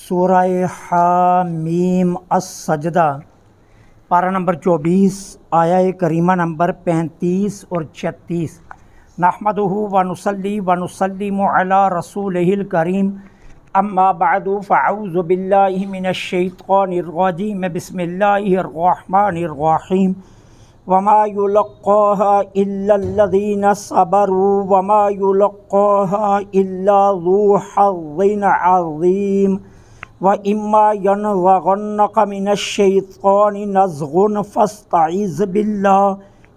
سورہ حامیم السجدہ پارہ نمبر 24 آیہ کریمہ نمبر 35 اور 36۔ نحمدہ ونصلی ونسلم علی رسولہ الکریم، اما بعد فاعوذ باللہ من الشیطان الرجیم، بسم اللہ الرحمن الرحیم۔ وما يلقاها إلا الذين صبروا وما يلقاها إلا ذو حظ عظيم وإما ينزغنك من الشيطان نزغ فاستعذ بالله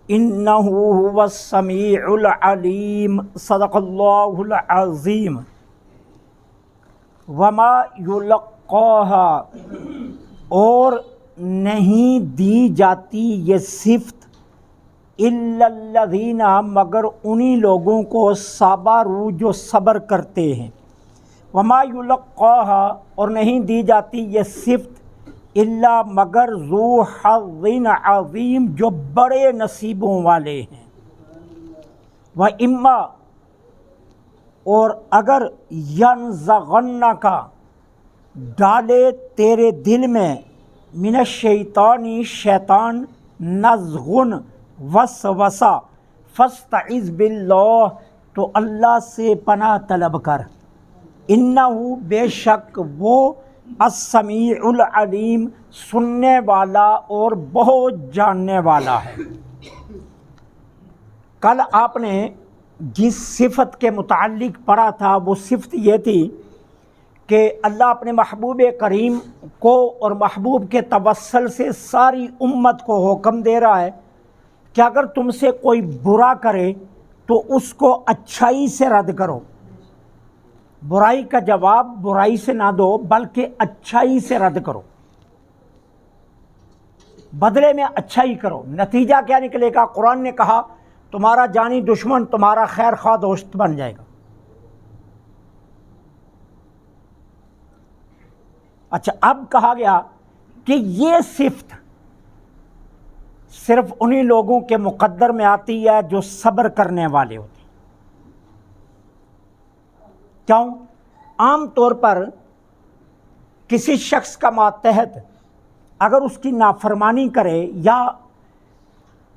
إنه هو السميع العليم۔ صدق اللہ العظیم۔ وما يلقاها، اور نہیں دی جاتی یہ صفت، الا الذین، مگر انہی لوگوں کو، صبروا، جو صبر کرتے ہیں، وما یلقاها، اور نہیں دی جاتی یہ صفت، الا مگر ذو حظ عظیم، جو بڑے نصیبوں والے ہیں، وَإِمَّا، اور اگر يَنزَغَنَّكَ، ڈالے تیرے دل میں، من الشیطانی، شیطان، نزغن، وسوسہ، فاستعذ باللہ، تو اللہ سے پناہ طلب کر، انہ، بے شک وہ، السمیع العلیم، سننے والا اور بہت جاننے والا ہے۔ کل آپ نے جس صفت کے متعلق پڑھا تھا وہ صفت یہ تھی کہ اللہ اپنے محبوب کریم کو اور محبوب کے توسل سے ساری امت کو حکم دے رہا ہے کہ اگر تم سے کوئی برا کرے تو اس کو اچھائی سے رد کرو، برائی کا جواب برائی سے نہ دو بلکہ اچھائی سے رد کرو، بدلے میں اچھائی کرو۔ نتیجہ کیا نکلے گا؟ قرآن نے کہا تمہارا جانی دشمن تمہارا خیر خواہ دوست بن جائے گا۔ اچھا، اب کہا گیا کہ یہ صفت صرف انہی لوگوں کے مقدر میں آتی ہے جو صبر کرنے والے ہوتے ہیں۔ کیوں؟ عام طور پر کسی شخص کا ماتحت اگر اس کی نافرمانی کرے یا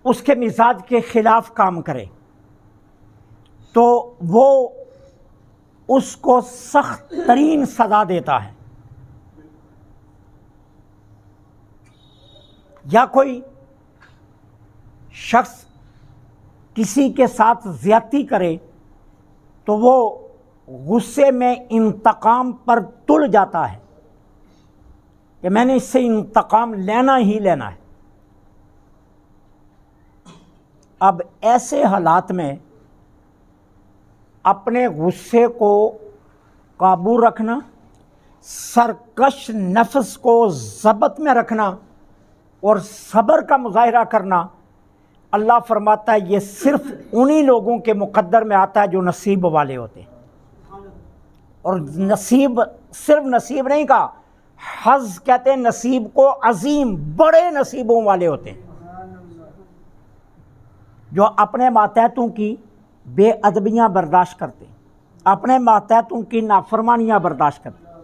اس کے مزاج کے خلاف کام کرے تو وہ اس کو سخت ترین سزا دیتا ہے، یا کوئی شخص کسی کے ساتھ زیادتی کرے تو وہ غصے میں انتقام پر تل جاتا ہے کہ میں نے اس سے انتقام لینا ہی لینا ہے۔ اب ایسے حالات میں اپنے غصے کو قابو رکھنا، سرکش نفس کو ضبط میں رکھنا اور صبر کا مظاہرہ کرنا، اللہ فرماتا ہے یہ صرف انہی لوگوں کے مقدر میں آتا ہے جو نصیب والے ہوتے ہیں۔ اور نصیب صرف نصیب نہیں کہا، حظ کہتے ہیں نصیب کو، عظیم، بڑے نصیبوں والے ہوتے ہیں، جو اپنے ماتحتوں کی بے ادبیاں برداشت کرتے ہیں، اپنے ماتحتوں کی نافرمانیاں برداشت کرتے ہیں،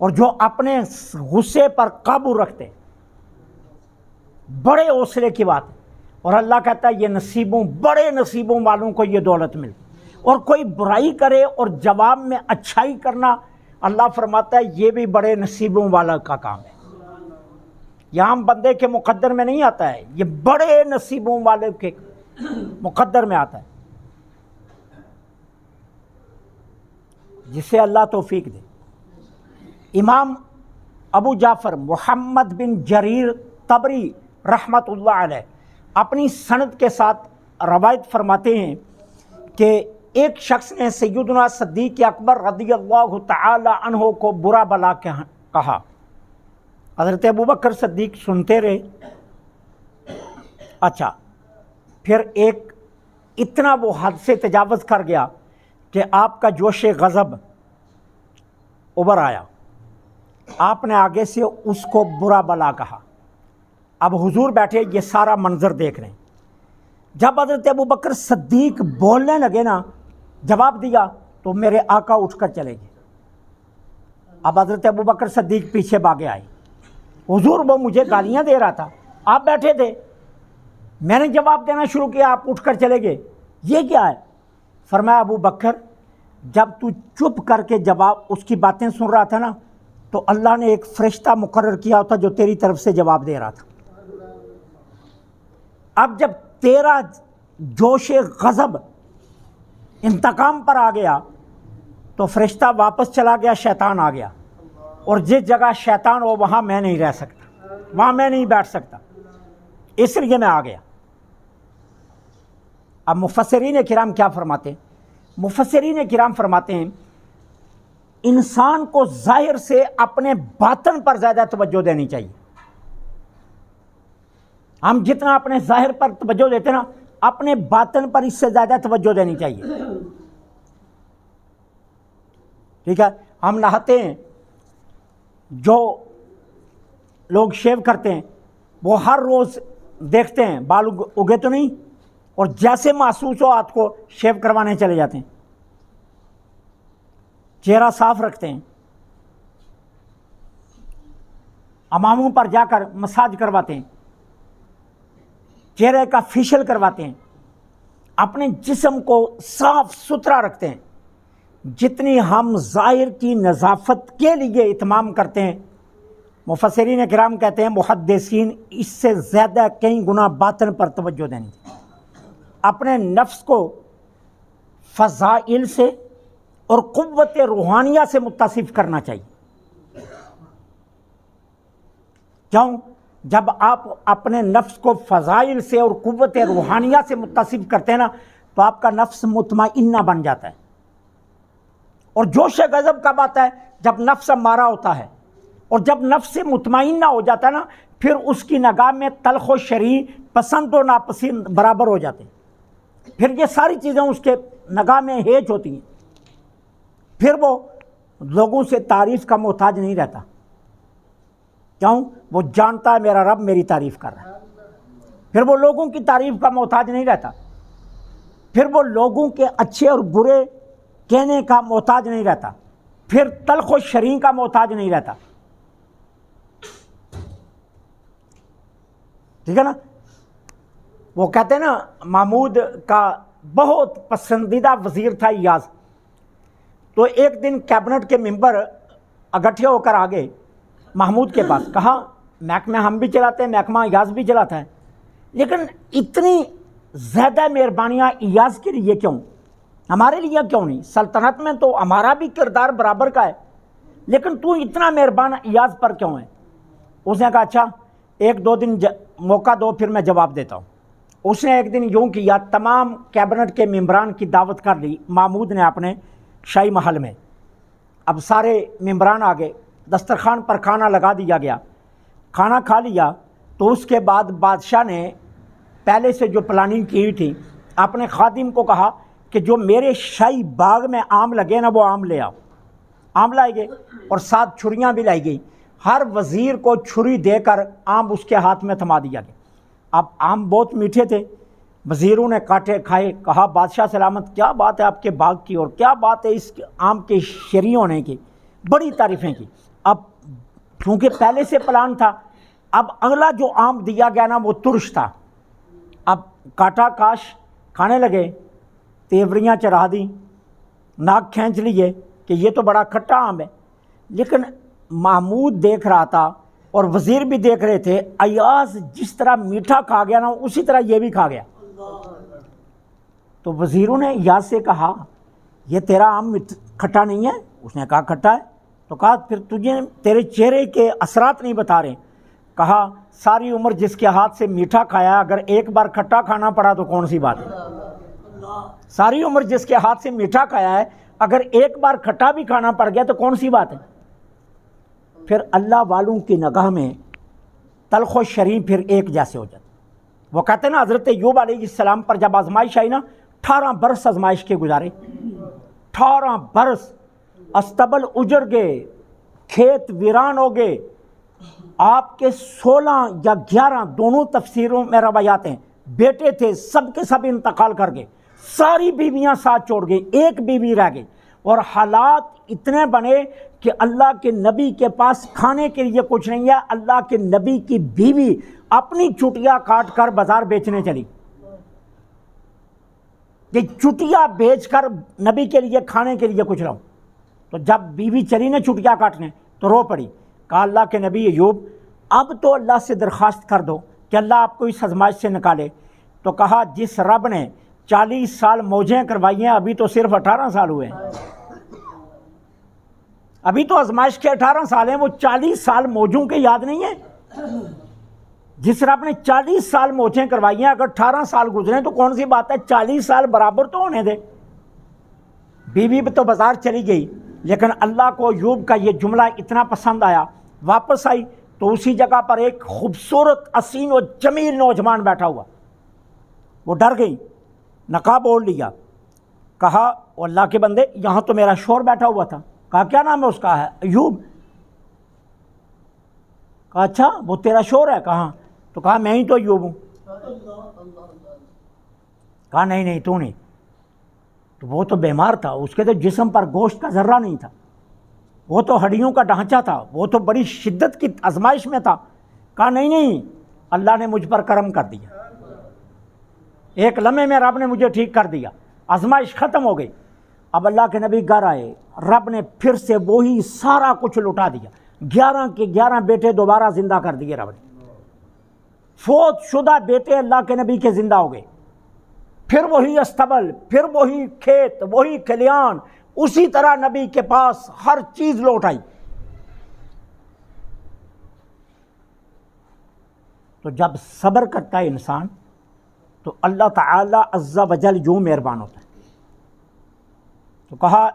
اور جو اپنے غصے پر قابو رکھتے ہیں۔ بڑے حوصلے کی بات ہے، اور اللہ کہتا ہے یہ نصیبوں، بڑے نصیبوں والوں کو یہ دولت ملتی۔ اور کوئی برائی کرے اور جواب میں اچھائی کرنا، اللہ فرماتا ہے یہ بھی بڑے نصیبوں والا کا کام ہے۔ یہ عام بندے کے مقدر میں نہیں آتا ہے، یہ بڑے نصیبوں والے کے مقدر میں آتا ہے، جسے اللہ توفیق دے۔ امام ابو جعفر محمد بن جریر طبری رحمۃ اللہ علیہ اپنی سند کے ساتھ روایت فرماتے ہیں کہ ایک شخص نے سیدنا صدیق اکبر رضی اللہ تعالی عنہ کو برا بلا کہا۔ حضرت ابوبکر صدیق سنتے رہے۔ اچھا، پھر ایک اتنا وہ حد سے تجاوز کر گیا کہ آپ کا جوش غضب ابھر آیا، آپ نے آگے سے اس کو برا بلا کہا۔ اب حضور بیٹھے یہ سارا منظر دیکھ رہے ہیں۔ جب حضرت ابوبکر صدیق بولنے لگے نا، جواب دیا تو میرے آقا اٹھ کر چلے گئے. اب حضرت ابوبکر صدیق پیچھے بھاگے آئے. حضور وہ مجھے گالیاں دے رہا تھا, آپ بیٹھے تھے, میں نے جواب دینا شروع کیا, آپ اٹھ کر چلے گئے, یہ کیا ہے؟ فرمایا ابو بکر جب تو چپ کر کے جواب اس کی باتیں سن رہا تھا نا, تو اللہ نے ایک فرشتہ مقرر کیا ہوتا جو تیری طرف سے جواب دے رہا تھا. اب جب تیرا جوش غضب انتقام پر آ گیا تو فرشتہ واپس چلا گیا, شیطان آ گیا, اور جس جگہ شیطان ہو وہاں میں نہیں رہ سکتا, وہاں میں نہیں بیٹھ سکتا, اس لیے میں آ گیا. اب مفسرین کرام کیا فرماتے ہیں؟ مفسرین کرام فرماتے ہیں انسان کو ظاہر سے اپنے باطن پر زیادہ توجہ دینی چاہیے. ہم جتنا اپنے ظاہر پر توجہ دیتے ہیں نا, اپنے باطن پر اس سے زیادہ توجہ دینی چاہیے. ٹھیک ہے, ہم نہاتے ہیں, جو لوگ شیو کرتے ہیں وہ ہر روز دیکھتے ہیں بال اگے تو نہیں, اور جیسے محسوس ہو ہاتھ کو شیو کروانے چلے جاتے ہیں. چہرہ صاف رکھتے ہیں, اماموں پر جا کر مساج کرواتے ہیں, چہرے کا فیشل کرواتے ہیں, اپنے جسم کو صاف ستھرا رکھتے ہیں. جتنی ہم ظاہر کی نظافت کے لیے اہتمام کرتے ہیں, مفسرین کرام کہتے ہیں محدثین اس سے زیادہ کئی گنا باطن پر توجہ دینی چاہیے. اپنے نفس کو فضائل سے اور قوت روحانیہ سے متصف کرنا چاہیے. کیوں؟ جب آپ اپنے نفس کو فضائل سے اور قوت روحانیہ سے متصف کرتے ہیں نا, تو آپ کا نفس مطمئنہ بن جاتا ہے. اور جوش غضب کب آتا ہے؟ جب نفس امارہ ہوتا ہے, اور جب نفس مطمئنہ ہو جاتا ہے نا, پھر اس کی نگاہ میں تلخ و شریں, پسند و ناپسند برابر ہو جاتے ہیں. پھر یہ ساری چیزیں اس کے نگاہ میں ہیج ہوتی ہیں. پھر وہ لوگوں سے تعریف کا محتاج نہیں رہتا. کیوں؟ وہ جانتا ہے میرا رب میری تعریف کر رہا ہے. پھر وہ لوگوں کی تعریف کا محتاج نہیں رہتا. پھر وہ لوگوں کے اچھے اور برے کہنے کا محتاج نہیں رہتا. پھر تلخ و شریں کا محتاج نہیں رہتا. ٹھیک ہے نا. وہ کہتے ہیں نا محمود کا بہت پسندیدہ وزیر تھا ایاز. تو ایک دن کیبنٹ کے ممبر اکٹھے ہو کر آگے محمود کے پاس, کہا محکمہ ہم بھی چلاتے ہیں, محکمہ ایاز بھی چلاتا ہے, لیکن اتنی زیادہ مہربانیاں ایاز کے لیے کیوں, ہمارے لیے کیوں نہیں؟ سلطنت میں تو ہمارا بھی کردار برابر کا ہے, لیکن تو اتنا مہربان ایاز پر کیوں ہے؟ اس نے کہا اچھا ایک دو دن موقع دو, پھر میں جواب دیتا ہوں. اس نے ایک دن یوں کیا, تمام کیبنٹ کے ممبران کی دعوت کر لی محمود نے اپنے شاہی محل میں. اب سارے ممبران آ گئے, دسترخوان پر کھانا لگا دیا گیا, کھانا کھا لیا. تو اس کے بعد بادشاہ نے پہلے سے جو پلاننگ کی ہوئی تھی, اپنے خادم کو کہا کہ جو میرے شاہی باغ میں آم لگے نا وہ آم لے آؤ. آم لائے گئے اور ساتھ چھریاں بھی لائی گئی. ہر وزیر کو چھری دے کر آم اس کے ہاتھ میں تھما دیا گیا. اب آم بہت میٹھے تھے, وزیروں نے کاٹے کھائے, کہا بادشاہ سلامت, کیا بات ہے آپ کے باغ کی, اور کیا بات ہے اس آم کے شیریں ہونے کی, بڑی تعریفیں کی. اب چونکہ پہلے سے پلان تھا, اب اگلا جو آم دیا گیا نا وہ ترش تھا. اب کاٹا کاش کھانے لگے, تیوریاں چڑھا دیں, ناک کھینچ لیے کہ یہ تو بڑا کھٹا آم ہے. لیکن محمود دیکھ رہا تھا اور وزیر بھی دیکھ رہے تھے, ایاز جس طرح میٹھا کھا گیا نا اسی طرح یہ بھی کھا گیا. تو وزیروں نے ایاز سے کہا یہ تیرا آم کھٹا نہیں ہے؟ اس نے کہا کھٹا ہے. تو کہا پھر تجھے تیرے چہرے کے اثرات نہیں بتا رہے. کہا ساری عمر جس کے ہاتھ سے میٹھا کھایا, اگر ایک بار کھٹا کھانا پڑا تو کون سی بات ہے؟ ساری عمر جس کے ہاتھ سے میٹھا کھایا ہے, اگر ایک بار کھٹا بھی کھانا پڑ گیا تو کون سی بات ہے؟ پھر اللہ والوں کی نگاہ میں تلخ و شریں پھر ایک جیسے ہو جاتے. وہ کہتے ہیں نا حضرت ایوب علیہ السلام پر جب آزمائش آئی نا, 18 برس آزمائش کے گزارے, 18 برس استبل اجڑ گئے, کھیت ویران ہو گئے. آپ کے 16 یا 11 دونوں تفسیروں میں روایات ہیں, بیٹے تھے سب کے سب انتقال کر گئے, ساری بیویاں ساتھ چھوڑ گئی, ایک بیوی رہ گئی. اور حالات اتنے بنے کہ اللہ کے نبی کے پاس کھانے کے لیے کچھ نہیں ہے، اللہ کے نبی کی بیوی اپنی چٹیا کاٹ کر بازار بیچنے چلی کہ چٹیا بیچ کر نبی کے لیے کھانے کے لیے کچھ لاؤں۔ تو جب بیوی چلی نا چٹیا کاٹنے تو رو پڑی، کہا اللہ کے نبی ایوب اب تو اللہ سے درخواست کر دو کہ اللہ آپ کو اس آزمائش سے نکالے۔ تو کہا جس رب نے 40 سال موجیں کروائی ہیں، ابھی تو صرف 18 سال ہوئے ہیں، ابھی تو آزمائش کے 18 سال ہیں، وہ 40 سال موجوں کے یاد نہیں ہیں؟ جس رب نے 40 سال موجیں کروائی ہیں، اگر 18 سال گزرے تو کون سی بات ہے، 40 سال برابر تو ہونے دے۔ بیوی بھی تو بازار چلی گئی، لیکن اللہ کو ایوب کا یہ جملہ اتنا پسند آیا، واپس آئی تو اسی جگہ پر ایک خوبصورت حسین و جمیل نوجوان بیٹھا ہوا، وہ ڈر گئی، نقاب اوڑھ لیا، کہا او اللہ کے بندے یہاں تو میرا شوہر بیٹھا ہوا تھا۔ کہا کیا نام ہے اس کا؟ ہے ایوب۔ کہا اچھا وہ تیرا شوہر ہے؟ کہاں؟ تو کہا میں ہی تو ایوب ہوں۔ کہا نہیں تو نہیں، تو وہ تو بیمار تھا، اس کے تو جسم پر گوشت کا ذرہ نہیں تھا، وہ تو ہڈیوں کا ڈھانچہ تھا، وہ تو بڑی شدت کی آزمائش میں تھا۔ کہا نہیں اللہ نے مجھ پر کرم کر دیا، ایک لمحے میں رب نے مجھے ٹھیک کر دیا، آزمائش ختم ہو گئی۔ اب اللہ کے نبی گھر آئے، رب نے پھر سے وہی سارا کچھ لٹا دیا، 11 کے 11 بیٹے دوبارہ زندہ کر دیے رب نے، فوت شدہ بیٹے اللہ کے نبی کے زندہ ہو گئے، پھر وہی استبل، پھر وہی کھیت، وہی کھلیان، اسی طرح نبی کے پاس ہر چیز لوٹ آئی۔ تو جب صبر کرتا ہے انسان تو اللہ تعالی عز و جل یوں مہربان ہوتا ہے۔ تو کہا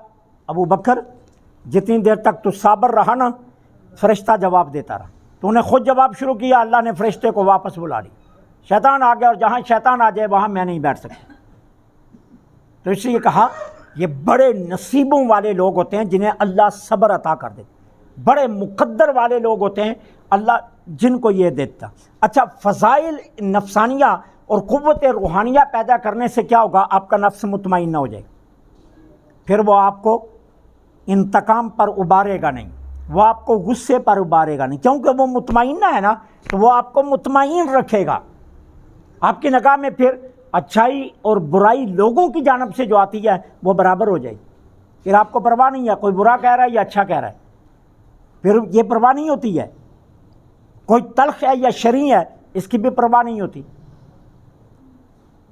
ابو بکر جتنی دیر تک تو صابر رہا نا، فرشتہ جواب دیتا رہا، تو نے خود جواب شروع کیا، اللہ نے فرشتے کو واپس بلا لیا، شیطان آ گیا، اور جہاں شیطان آ جائے وہاں میں نہیں بیٹھ سکتا۔ تو اس لیے کہا یہ بڑے نصیبوں والے لوگ ہوتے ہیں جنہیں اللہ صبر عطا کر دیتا، بڑے مقدر والے لوگ ہوتے ہیں اللہ جن کو یہ دیتا۔ اچھا، فضائل نفسانیہ اور قوت روحانیہ پیدا کرنے سے کیا ہوگا؟ آپ کا نفس مطمئن ہو جائے، پھر وہ آپ کو انتقام پر ابارے گا نہیں، وہ آپ کو غصے پر ابارے گا نہیں، کیونکہ وہ مطمئنہ ہے نا، تو وہ آپ کو مطمئن رکھے گا۔ آپ کی نگاہ میں پھر اچھائی اور برائی لوگوں کی جانب سے جو آتی ہے وہ برابر ہو جائے گی، پھر آپ کو پرواہ نہیں ہے کوئی برا کہہ رہا ہے یا اچھا کہہ رہا ہے، پھر یہ پرواہ نہیں ہوتی ہے، کوئی تلخ ہے یا شرعی ہے اس کی بھی پرواہ نہیں ہوتی۔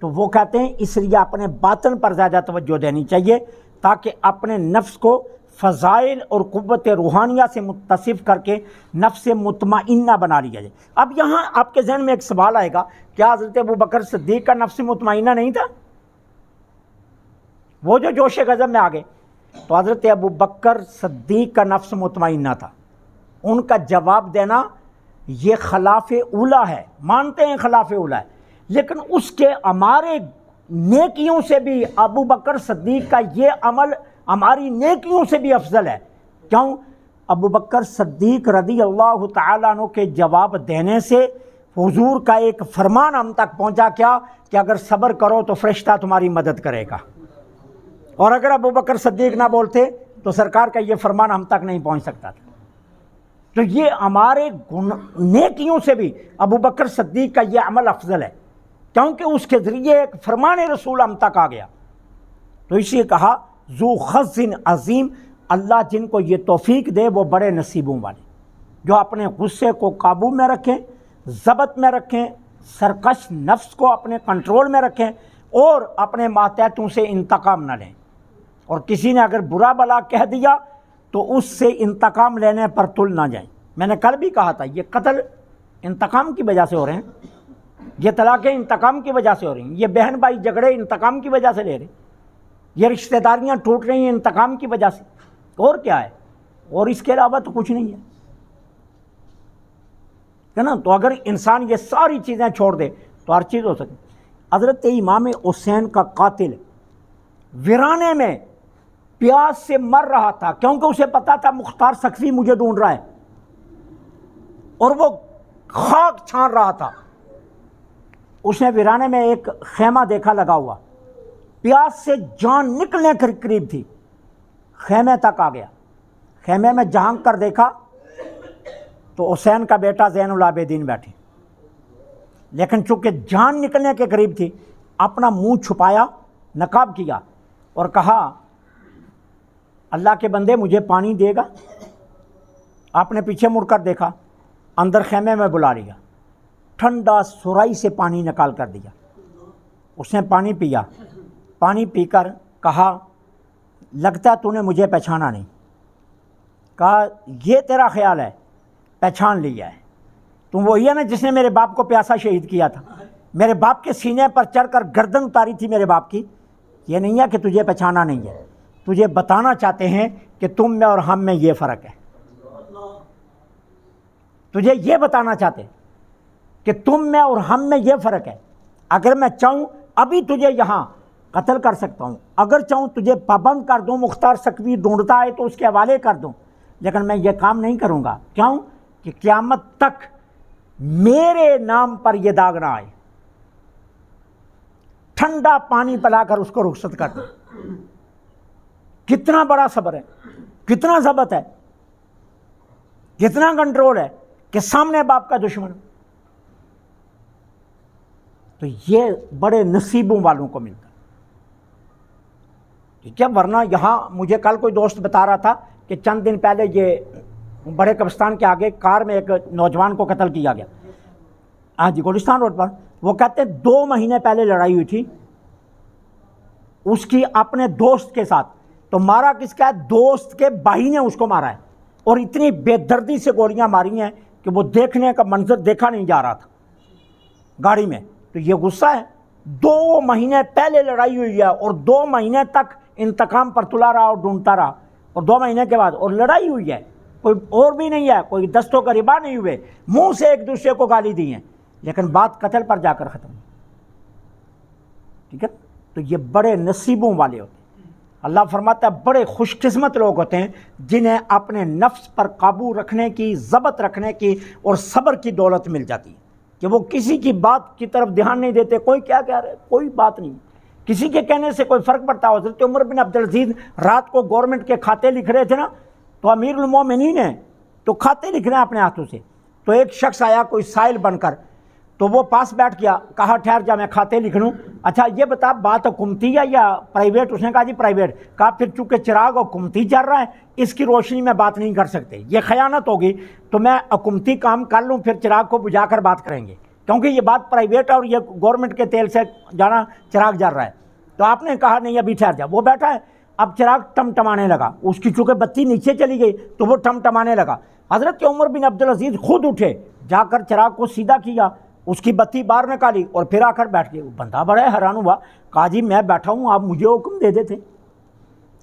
تو وہ کہتے ہیں اس لیے اپنے باطن پر زیادہ توجہ دینی چاہیے تاکہ اپنے نفس کو فضائل اور قوت روحانیہ سے متصف کر کے نفس مطمئنہ بنا لیا جائے۔ اب یہاں آپ کے ذہن میں ایک سوال آئے گا، کیا حضرت ابوبکر صدیق کا نفس مطمئنہ نہیں تھا؟ وہ جو جوش غضب میں آگے، تو حضرت ابوبکر صدیق کا نفس مطمئنہ تھا۔ ان کا جواب دینا یہ خلاف اولا ہے، مانتے ہیں خلاف اولا ہے، لیکن اس کے ہمارے نیکیوں سے بھی ابوبکر صدیق کا یہ عمل ہماری نیکیوں سے بھی افضل ہے۔ کیوں؟ ابوبکر صدیق رضی اللہ تعالیٰ عنہ کے جواب دینے سے حضور کا ایک فرمان ہم تک پہنچا، کیا کہ اگر صبر کرو تو فرشتہ تمہاری مدد کرے گا، اور اگر ابوبکر صدیق نہ بولتے تو سرکار کا یہ فرمان ہم تک نہیں پہنچ سکتا تھا۔ تو یہ ہمارے نیکیوں سے بھی ابوبکر صدیق کا یہ عمل افضل ہے، کیونکہ اس کے ذریعے ایک فرمان رسول ہم تک آ گیا۔ تو اسی لیے کہا ذو خز عظیم، اللہ جن کو یہ توفیق دے وہ بڑے نصیبوں والے، جو اپنے غصے کو قابو میں رکھیں، ضبط میں رکھیں، سرکش نفس کو اپنے کنٹرول میں رکھیں، اور اپنے ماتحتوں سے انتقام نہ لیں، اور کسی نے اگر برا بلا کہہ دیا تو اس سے انتقام لینے پر تل نہ جائیں۔ میں نے کل بھی کہا تھا یہ قتل انتقام کی وجہ سے ہو رہے ہیں، یہ طلاقیں انتقام کی وجہ سے ہو رہی ہیں، یہ بہن بھائی جھگڑے انتقام کی وجہ سے لے رہے ہیں، یہ رشتہ داریاں ٹوٹ رہی ہیں انتقام کی وجہ سے، اور کیا ہے؟ اور اس کے علاوہ تو کچھ نہیں ہے نا۔ تو اگر انسان یہ ساری چیزیں چھوڑ دے تو ہر چیز ہو سکے۔ حضرت امام حسین کا قاتل ویرانے میں پیاس سے مر رہا تھا، کیونکہ اسے پتا تھا مختار سقفی مجھے ڈھونڈ رہا ہے، اور وہ خاک چھان رہا تھا۔ اس نے ویرانے میں ایک خیمہ دیکھا لگا ہوا، پیاس سے جان نکلنے کے قریب تھی، خیمے تک آ گیا، خیمے میں جھانک کر دیکھا تو حسین کا بیٹا زین العابدین بیٹھے، لیکن چونکہ جان نکلنے کے قریب تھی اپنا منہ چھپایا، نقاب کیا اور کہا اللہ کے بندے مجھے پانی دے گا؟ آپ نے پیچھے مڑ کر دیکھا، اندر خیمے میں بلا لیا، ٹھنڈا سرائی سے پانی نکال کر دیا، اس نے پانی پیا، پانی پی کر کہا لگتا ہے تو نے مجھے پہچانا نہیں۔ کہا یہ تیرا خیال ہے، پہچان لیا ہے، تم وہی ہے نا جس نے میرے باپ کو پیاسا شہید کیا تھا، میرے باپ کے سینے پر چڑھ کر گردن اتاری تھی میرے باپ کی۔ یہ نہیں ہے کہ تجھے پہچانا نہیں ہے، تجھے بتانا چاہتے ہیں کہ تم میں اور ہم میں یہ فرق ہے، تجھے یہ بتانا چاہتے ہیں کہ تم میں اور ہم میں یہ فرق ہے۔ اگر میں چاہوں ابھی تجھے یہاں قتل کر سکتا ہوں، اگر چاہوں تجھے پابند کر دوں، مختار سکوی ڈھونڈتا ہے تو اس کے حوالے کر دوں، لیکن میں یہ کام نہیں کروں گا۔ کیوں؟ کہ قیامت تک میرے نام پر یہ داغ نہ آئے۔ ٹھنڈا پانی پلا کر اس کو رخصت کر دوں۔ کتنا بڑا صبر ہے، کتنا ضبط ہے، کتنا کنٹرول ہے کہ سامنے باپ کا دشمن۔ تو یہ بڑے نصیبوں والوں کو ملتا ہے، ٹھیک ہے؟ ورنہ یہاں مجھے کل کوئی دوست بتا رہا تھا کہ چند دن پہلے یہ بڑے قبرستان کے آگے کار میں ایک نوجوان کو قتل کیا گیا، ہاں جی گولستان روڈ پر۔ وہ کہتے ہیں 2 مہینے پہلے لڑائی ہوئی تھی اس کی اپنے دوست کے ساتھ، تو مارا کس کا ہے؟ دوست کے بھائی نے اس کو مارا ہے، اور اتنی بے دردی سے گولیاں ماری ہیں کہ وہ دیکھنے کا منظر دیکھا نہیں جا رہا تھا گاڑی میں۔ تو یہ غصہ ہے، 2 مہینے پہلے لڑائی ہوئی ہے اور 2 مہینے تک انتقام پر تلا رہا اور ڈھونڈتا رہا، اور 2 مہینے کے بعد اور لڑائی ہوئی ہے، کوئی اور بھی نہیں ہے، کوئی دستوں کا ربا نہیں ہوئے، منہ سے ایک دوسرے کو گالی دی ہیں، لیکن بات قتل پر جا کر ختم ہوئی، ٹھیک ہے؟ تو یہ بڑے نصیبوں والے ہوتے ہیں۔ اللہ فرماتا ہے بڑے خوش قسمت لوگ ہوتے ہیں جنہیں اپنے نفس پر قابو رکھنے کی، ضبط رکھنے کی اور صبر کی دولت مل جاتی ہے، کہ وہ کسی کی بات کی طرف دھیان نہیں دیتے، کوئی کیا کہہ رہے، کوئی بات نہیں، کسی کے کہنے سے کوئی فرق پڑتا ہو۔ حضرت عمر بن عبدالعزیز رات کو گورنمنٹ کے کھاتے لکھ رہے تھے نا، تو امیر المومنین ہیں تو کھاتے لکھ رہے ہیں اپنے ہاتھوں سے، تو ایک شخص آیا کوئی سائل بن کر، تو وہ پاس بیٹھ گیا، کہا ٹھہر جا میں کھاتے لکھ لوں، اچھا یہ بتا بات حکومتی ہے یا پرائیویٹ؟ اس نے کہا جی پرائیویٹ۔ کہا پھر چونکہ چراغ حکومتی چل رہا ہے اس کی روشنی میں بات نہیں کر سکتے، یہ خیانت ہوگی، تو میں حکومتی کام کر لوں پھر چراغ کو بجھا کر بات کریں گے، کیونکہ یہ بات پرائیویٹ ہے اور یہ گورنمنٹ کے تیل سے جانا چراغ جل رہا ہے۔ تو آپ نے کہا نہیں ابھی ٹھہر جا، وہ بیٹھا ہے، اب چراغ ٹمٹمانے لگا، اس کی چونکہ بتی نیچے چلی گئی تو وہ ٹمٹمانے لگا۔ حضرت عمر بن عبدالعزیز خود اٹھے، جا کر چراغ کو سیدھا کیا، اس کی بتی باہر نکالی اور پھر آ کر بیٹھ گئے۔ بندہ بڑا حیران ہوا، کہا جی میں بیٹھا ہوں آپ مجھے حکم دے دیتے،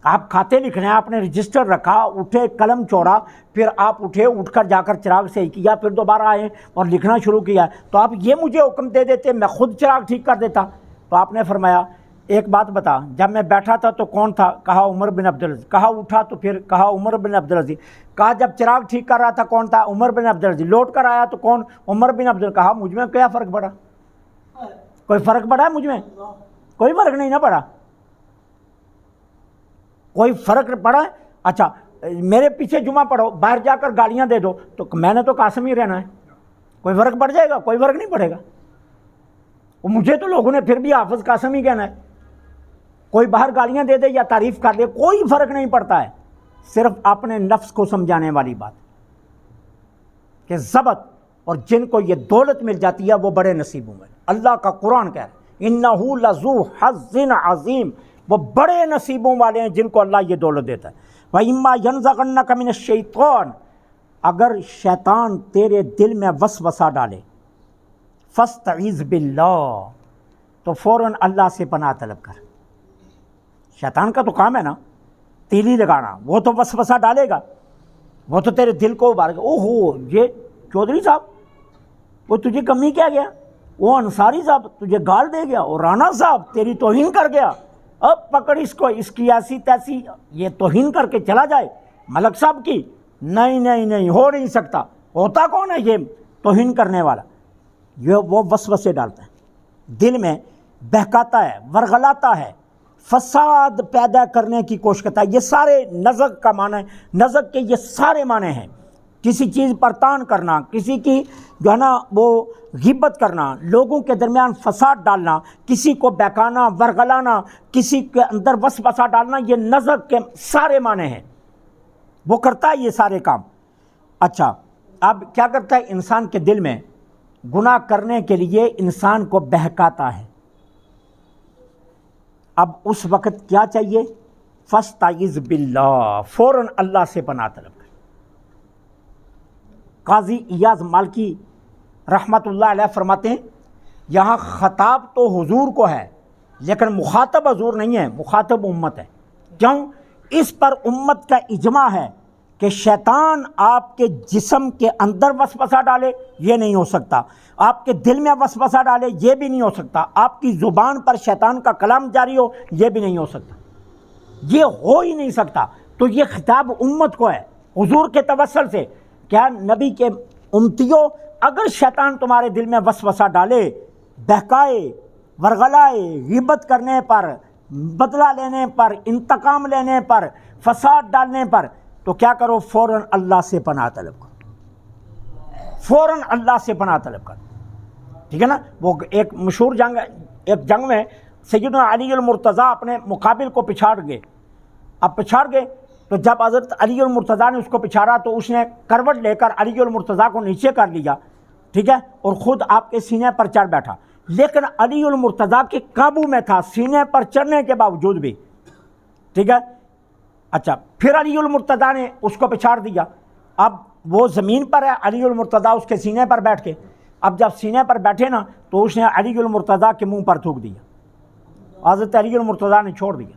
آپ کھاتے لکھنے ہیں، آپ نے رجسٹر رکھا، اٹھے قلم چوڑا، پھر آپ اٹھے، اٹھ کر جا کر چراغ صحیح کیا، پھر دوبارہ آئے اور لکھنا شروع کیا، تو آپ یہ مجھے حکم دے دیتے، میں خود چراغ ٹھیک کر دیتا۔ تو آپ نے فرمایا ایک بات بتا، جب میں بیٹھا تھا تو کون تھا؟ کہا عمر بن عبدالعزیز۔ کہا اٹھا تو پھر؟ کہا عمر بن عبدالعزیز۔ کہا جب چراغ ٹھیک کر رہا تھا کون تھا؟ عمر بن عبدالعزیز۔ لوٹ کر آیا تو کون؟ عمر بن عبدالعزیز۔ کہا مجھ میں کیا فرق پڑا؟ کوئی فرق پڑا ہے مجھ میں؟ کوئی فرق نہیں نہ پڑا، کوئی فرق پڑا ہے؟ اچھا میرے پیچھے جمعہ پڑھو، باہر جا کر گالیاں دے دو، تو میں نے تو قاسم ہی رہنا ہے، کوئی فرق پڑ جائے گا؟ کوئی فرق نہیں پڑے گا، مجھے تو لوگوں نے پھر بھی حافظ قاسم ہی کہنا ہے، کوئی باہر گالیاں دے دے یا تعریف کر دے، کوئی فرق نہیں پڑتا ہے، صرف اپنے نفس کو سمجھانے والی بات کہ ضبط، اور جن کو یہ دولت مل جاتی ہے وہ بڑے نصیبوں میں۔ اللہ کا قرآن کہہ رہا ہے اِنَّهُ لَذُو حَظٍ عَظِيمٍ، وہ بڑے نصیبوں والے ہیں جن کو اللہ یہ دولت دیتا ہے۔ وَإِمَّا يَنزَغَنَّكَ مِنَ الشَّيْطَانِ، اگر شیطان تیرے دل میں وسوسہ ڈالے، فَاسْتَعِذْ بِاللَّهِ، تو فوراً اللہ سے پناہ طلب کر۔ شیطان کا تو کام ہے نا تیلی لگانا، وہ تو وسوسہ ڈالے گا، وہ تو تیرے دل کو ابارے گا، اوہو یہ چودھری صاحب وہ تجھے کمی کیا گیا، وہ انصاری صاحب تجھے گال دے گیا، اور رانا صاحب تیری توہین کر گیا، اب پکڑ اس کو، اس کی ایسی تیسی، یہ توہین کر کے چلا جائے ملک صاحب کی، نہیں نہیں نہیں ہو نہیں سکتا۔ ہوتا کون ہے یہ توہین کرنے والا؟ یہ وہ وسوسے ڈالتا ہے، دل میں بہکاتا ہے، ورغلاتا ہے، فساد پیدا کرنے کی کوشش کرتا ہے۔ یہ سارے نزغ کا معنی ہے، نزغ کے یہ سارے معنی ہیں، کسی چیز پر تان کرنا، کسی کی جو ہے نا وہ غیبت کرنا، لوگوں کے درمیان فساد ڈالنا، کسی کو بہکانا، ورغلانا، کسی کے اندر وسوسہ ڈالنا، یہ نزغ کے سارے معنی ہیں، وہ کرتا ہے یہ سارے کام۔ اچھا، اب کیا کرتا ہے؟ انسان کے دل میں گناہ کرنے کے لیے انسان کو بہکاتا ہے۔ اب اس وقت کیا چاہیے؟ فاستعذ باللہ، فوراً اللہ سے پناہ طلب کر۔ قاضی ایاز مالکی رحمۃ اللہ علیہ فرماتے ہیں یہاں خطاب تو حضور کو ہے لیکن مخاطب حضور نہیں ہے، مخاطب امت ہے۔ کیوں؟ اس پر امت کا اجماع ہے کہ شیطان آپ کے جسم کے اندر وسوسہ ڈالے، یہ نہیں ہو سکتا، آپ کے دل میں وسوسہ ڈالے، یہ بھی نہیں ہو سکتا، آپ کی زبان پر شیطان کا کلام جاری ہو، یہ بھی نہیں ہو سکتا، یہ ہو ہی نہیں سکتا۔ تو یہ خطاب امت کو ہے حضور کے توسل سے، کیا نبی کے امتیوں، اگر شیطان تمہارے دل میں وسوسہ ڈالے، بہکائے، ورغلائے، غیبت کرنے پر، بدلہ لینے پر، انتقام لینے پر، فساد ڈالنے پر، تو کیا کرو؟ فوراً اللہ سے پناہ طلب کرو، فوراً اللہ سے پناہ طلب کرو، ٹھیک ہے نا؟ وہ ایک مشہور جنگ میں سیدنا علی المرتضیٰ اپنے مقابل کو پچھاڑ گئے۔ اب پچھاڑ گئے تو جب حضرت علی المرتضیٰ نے اس کو پچھاڑا تو اس نے کروٹ لے کر علی المرتضیٰ کو نیچے کر لیا، ٹھیک ہے، اور خود آپ کے سینے پر چڑھ بیٹھا، لیکن علی المرتضیٰ کے قابو میں تھا سینے پر چڑھنے کے باوجود بھی، ٹھیک ہے۔ اچھا، پھر علی المرتضیٰ نے اس کو پچھاڑ دیا، اب وہ زمین پر ہے، علی المرتضیٰ اس کے سینے پر بیٹھ کے، اب جب سینے پر بیٹھے نا تو اس نے علی المرتضیٰ کے منہ پر تھوک دیا، حضرت علی المرتضیٰ نے چھوڑ دیا،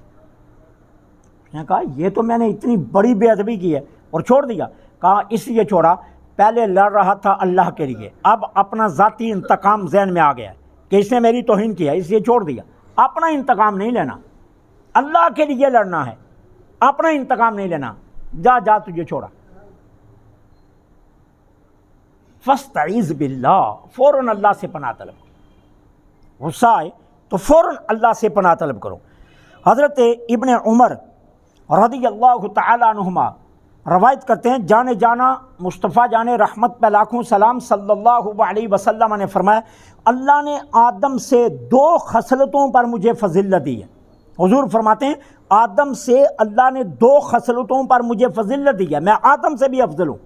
اس نے کہا یہ تو میں نے اتنی بڑی بے ادبی کی ہے اور چھوڑ دیا۔ کہا اس لیے چھوڑا، پہلے لڑ رہا تھا اللہ کے لیے، اب اپنا ذاتی انتقام ذہن میں آ گیا ہے کہ اس نے میری توہین کیا، اس لیے چھوڑ دیا۔ اپنا انتقام نہیں لینا، اللہ کے لیے لڑنا ہے، اپنا انتقام نہیں لینا، جا جا تجھے چھوڑا۔ فاستعذ باللہ، فوراً اللہ سے پناہ طلب کرو، غصہ آئے تو فوراً اللہ سے پناہ طلب کرو۔ حضرت ابن عمر رضی اللہ تعالی عنہما روایت کرتے ہیں، جانے جانا مصطفیٰ جانے رحمت پہ لاکھوں سلام صلی اللہ علیہ وسلم نے فرمایا اللہ نے آدم سے 2 خصلتوں پر مجھے فضیلت دی ہے۔ حضور فرماتے ہیں آدم سے اللہ نے 2 خصلتوں پر مجھے فضیلت دی ہے، میں آدم سے بھی افضل ہوں۔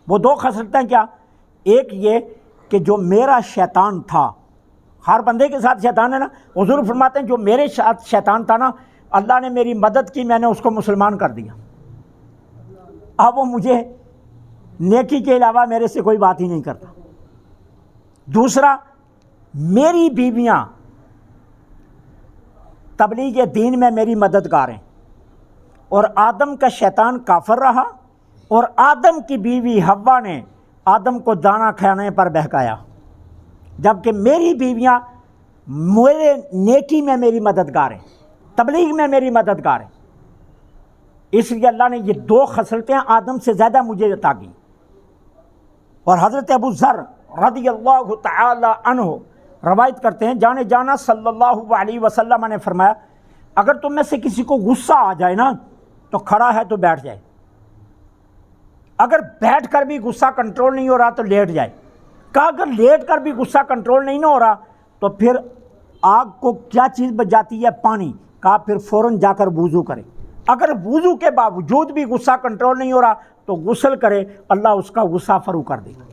وہ 2 خصلتیں کیا؟ ایک یہ کہ جو میرا شیطان تھا، ہر بندے کے ساتھ شیطان ہے نا، حضور فرماتے ہیں جو میرے ساتھ شیطان تھا نا، اللہ نے میری مدد کی، میں نے اس کو مسلمان کر دیا، اب وہ مجھے نیکی کے علاوہ میرے سے کوئی بات ہی نہیں کرتا۔ دوسرا، میری بیویاں تبلیغ دین میں میری مددگار ہیں، اور آدم کا شیطان کافر رہا اور آدم کی بیوی حوا نے آدم کو دانا کھانے پر بہکایا، جبکہ میری بیویاں میرے نیکی میں میری مددگار ہیں، تبلیغ میں میری مددگار ہیں، اس لیے اللہ نے یہ 2 خصلتیں آدم سے زیادہ مجھے عطا کی۔ اور حضرت ابو ذر رضی اللہ تعالی عنہ روایت کرتے ہیں، جانے جانا صلی اللہ علیہ وسلم نے فرمایا اگر تم میں سے کسی کو غصہ آ جائے نا تو کھڑا ہے تو بیٹھ جائے، اگر بیٹھ کر بھی غصہ کنٹرول نہیں ہو رہا تو لیٹ جائے۔ کہا اگر لیٹ کر بھی غصہ کنٹرول نہیں نہ ہو رہا تو پھر آگ کو کیا چیز بچ جاتی ہے؟ پانی۔ کہا پھر فوراً جا کر وضو کرے، اگر وضو کے باوجود بھی غصہ کنٹرول نہیں ہو رہا تو غسل کرے، اللہ اس کا غصہ فرو کر دے گا،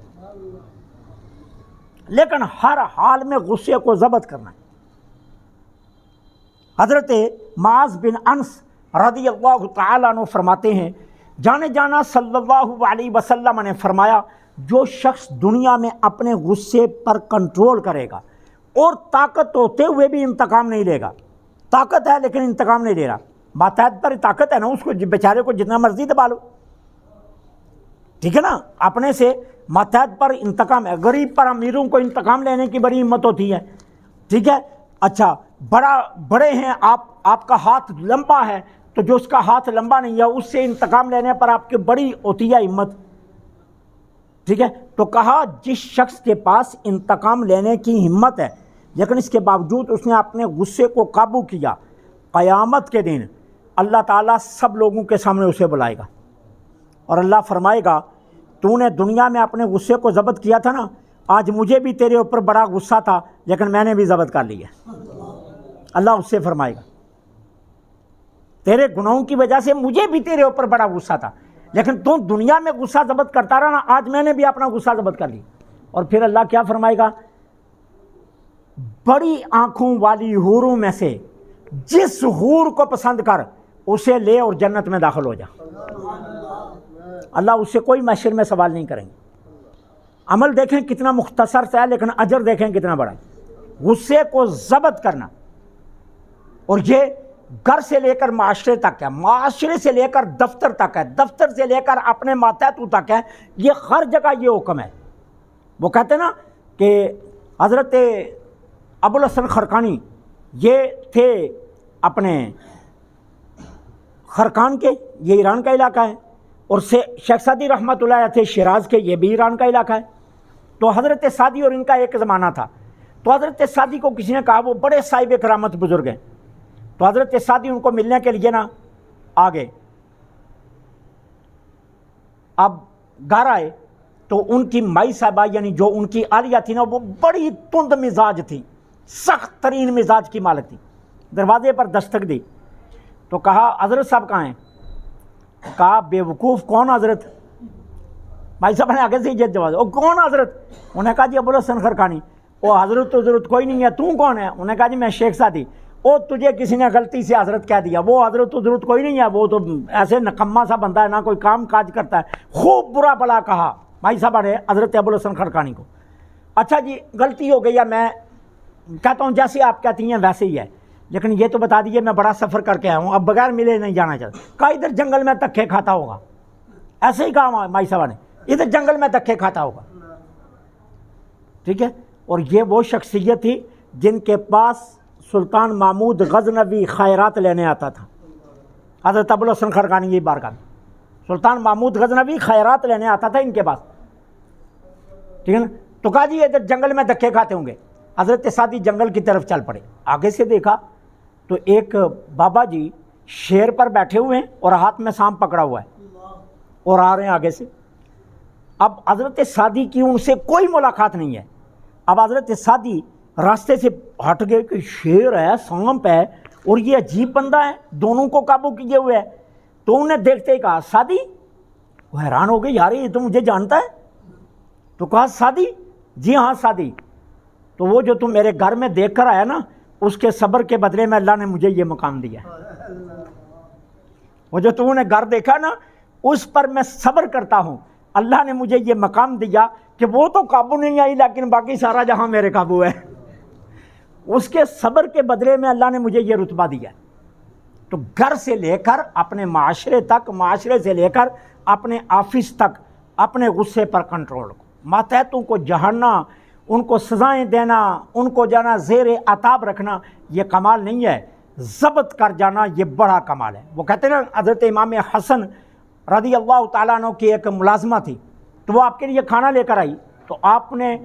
لیکن ہر حال میں غصے کو ضبط کرنا ہے۔ حضرت معاذ بن انس رضی اللہ تعالیٰ عنہ فرماتے ہیں، جانے جانا صلی اللہ علیہ وسلم نے فرمایا جو شخص دنیا میں اپنے غصے پر کنٹرول کرے گا اور طاقت ہوتے ہوئے بھی انتقام نہیں لے گا، طاقت ہے لیکن انتقام نہیں لے رہا، ماتحت پر طاقت ہے نا، اس کو بیچارے کو جتنا مرضی دبا لو، ٹھیک ہے نا، اپنے سے ماتحت پر انتقام ہے، غریب پر امیروں کو انتقام لینے کی بڑی ہمت ہوتی ہے، ٹھیک ہے۔ اچھا، بڑے ہیں آپ کا ہاتھ لمبا ہے تو جو اس کا ہاتھ لمبا نہیں ہے اس سے انتقام لینے پر آپ کی بڑی ہوتی ہے ہمت، ٹھیک ہے۔ تو کہا جس شخص کے پاس انتقام لینے کی ہمت ہے لیکن اس کے باوجود اس نے اپنے غصے کو قابو کیا، قیامت کے دن اللہ تعالیٰ سب لوگوں کے سامنے اسے بلائے گا اور اللہ فرمائے گا تو نے دنیا میں اپنے غصے کو ضبط کیا تھا نا، آج مجھے بھی تیرے اوپر بڑا غصہ تھا لیکن میں نے بھی ضبط کر لیا۔ اللہ اس سے فرمائے گا تیرے گناہوں کی وجہ سے مجھے بھی تیرے اوپر بڑا غصہ تھا لیکن تو دنیا میں غصہ ضبط کرتا رہا نا، آج میں نے بھی اپنا غصہ ضبط کر لیا۔ اور پھر اللہ کیا فرمائے گا، بڑی آنکھوں والی حوروں میں سے جس حور کو پسند کر اسے لے اور جنت میں داخل ہو جا۔ اللہ اس سے کوئی محشر میں سوال نہیں کریں گے۔ عمل دیکھیں کتنا مختصر سا ہے لیکن اجر دیکھیں کتنا بڑا ہے۔ غصے کو ضبط کرنا، اور یہ گھر سے لے کر معاشرے تک ہے، معاشرے سے لے کر دفتر تک ہے، دفتر سے لے کر اپنے ماتحتوں تک ہے، یہ ہر جگہ یہ حکم ہے۔ وہ کہتے ہیں نا کہ حضرت ابوالحسن خرقانی یہ تھے اپنے خرقان کے، یہ ایران کا علاقہ ہے، اور شیخ سعدی رحمۃ اللہ علیہ تھے شیراز کے، یہ بھی ایران کا علاقہ ہے۔ تو حضرت سعدی اور ان کا ایک زمانہ تھا۔ تو حضرت سعدی کو کسی نے کہا، وہ بڑے صاحب کرامت بزرگ ہیں، تو حضرت سعدی ان کو ملنے کے لیے نا آگے، اب گھر آئے تو ان کی مائی صاحبہ یعنی جو ان کی عالیہ تھی نا، وہ بڑی تند مزاج تھی، سخت ترین مزاج کی مالک تھی۔ دروازے پر دستک دی تو کہا حضرت صاحب کہاں ہیں؟ کہا بے وقوف کون حضرت؟ بھائی صاحب نے آگے سے یہ جواب دیا، کون حضرت؟ انہوں نے کہا جی ابوالحسن خرقانی۔ وہ حضرت تو ضرورت کوئی نہیں ہے، تو کون ہے؟ انہوں نے کہا جی میں شیخ سعدی۔ او تجھے کسی نے غلطی سے حضرت کہہ دیا، وہ حضرت تو ضرورت کوئی نہیں ہے، وہ تو ایسے نکما سا بندہ ہے، نہ کوئی کام کاج کرتا ہے۔ خوب برا بلا کہا بھائی صاحب نے حضرت ابوالحسن خرقانی کو۔ اچھا جی غلطی ہو گئی ہے، میں کہتا ہوں جیسے آپ کہتی ہیں ویسے ہی ہے، لیکن یہ تو بتا دیجیے میں بڑا سفر کر کے آیا ہوں، اب بغیر ملے نہیں جانا چاہتا۔ کہا ادھر جنگل میں دھکے کھاتا ہوگا، ایسے ہی کہا بھائی صاحب نے، ادھر جنگل میں دھکے کھاتا ہوگا، ٹھیک ہے۔ اور یہ وہ شخصیت تھی جن کے پاس سلطان محمود غزنوی خیرات لینے آتا تھا۔ حضرت ابوالحسن خرقانی کی بارگاہ میں سلطان محمود غزنوی خیرات لینے آتا تھا ان کے پاس، ٹھیک ہے نا۔ تو کہا جی ادھر جنگل میں دھکے کھاتے ہوں گے۔ حضرت سعدی جنگل کی طرف چل پڑے، آگے سے دیکھا تو ایک بابا جی شیر پر بیٹھے ہوئے ہیں اور ہاتھ میں سانپ پکڑا ہوا ہے اور آ رہے ہیں آگے سے۔ اب حضرت سعدی کی ان سے کوئی ملاقات نہیں ہے۔ اب حضرت سعدی راستے سے ہٹ گئے کہ شیر ہے، سانپ ہے اور یہ عجیب بندہ ہے، دونوں کو قابو کیے ہوئے ہے۔ تو انہوں نے دیکھتے ہی کہا سعدی، وہ حیران ہو گئے، یار یہ تو مجھے جانتا ہے۔ تو کہا سعدی، جی ہاں سعدی، تو وہ جو تم میرے گھر میں دیکھ کر آیا نا، اس کے صبر کے بدلے میں اللہ نے مجھے یہ مقام دیا ہے۔ وہ جو تم نے گھر دیکھا نا، اس پر میں صبر کرتا ہوں، اللہ نے مجھے یہ مقام دیا کہ وہ تو قابو نہیں آئی لیکن باقی سارا جہاں میرے قابو ہے۔ اس کے صبر کے بدلے میں اللہ نے مجھے یہ رتبہ دیا ہے۔ تو گھر سے لے کر اپنے معاشرے تک، معاشرے سے لے کر اپنے آفس تک اپنے غصے پر کنٹرول کو، ماتحتوں کو جہڑنا، ان کو سزائیں دینا، ان کو جانا زیر عتاب رکھنا، یہ کمال نہیں ہے، ضبط کر جانا یہ بڑا کمال ہے۔ وہ کہتے ہیں نا حضرت امام حسن رضی اللہ تعالیٰ عنہ کی ایک ملازمہ تھی، تو وہ آپ کے لیے کھانا لے کر آئی، تو آپ نے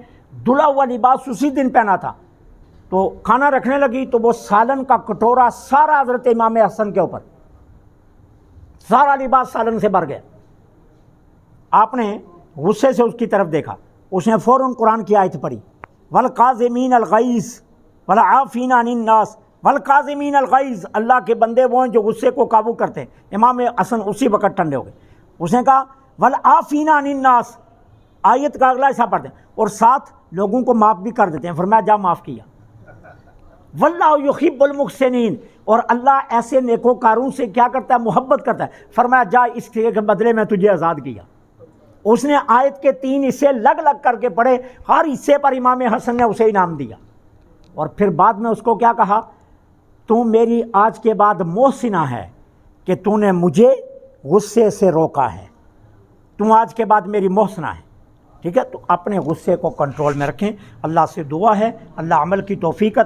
دھلا ہوا لباس اسی دن پہنا تھا، تو کھانا رکھنے لگی تو وہ سالن کا کٹورا سارا حضرت امام حسن کے اوپر، سارا لباس سالن سے بھر گیا۔ آپ نے غصے سے اس کی طرف دیکھا، اس نے فوراً قرآن کی آیت پڑھی، وَالْقَاظِمِينَ الْغَيْظَ وَالْعَافِينَ عَنِ النَّاسِ وَالْقَاظِمِينَ الْغَيْظَ۔ اللہ کے بندے وہ ہیں جو غصے کو قابو کرتے ہیں۔ امام حسن اسی وقت ٹھنڈے ہو گئے۔ اس نے کہا وَالْعَافِينَ عَنِ النَّاسِ، آیت کا اگلا حصہ پڑھتے ہیں اور ساتھ لوگوں کو معاف بھی کر دیتے ہیں۔ فرمایا جا معاف کیا، وَاللَّهُ يُحِبُّ الْمُحْسِنِينَ، اور اللہ ایسے نیکوکاروں سے کیا کرتا ہے؟ محبت کرتا ہے۔ فرمایا جا اس کے بدلے میں تجھے آزاد کیا۔ اس نے آیت کے 3 حصے لگ لگ کر کے پڑھے، ہر حصے پر امام حسن نے اسے انعام دیا، اور پھر بعد میں اس کو کیا کہا؟ تو میری آج کے بعد محسنہ ہے کہ تو نے مجھے غصے سے روکا ہے، تو آج کے بعد میری محسنہ ہے، ٹھیک ہے۔ تو اپنے غصے کو کنٹرول میں رکھیں۔ اللہ سے دعا ہے اللہ عمل کی توفیق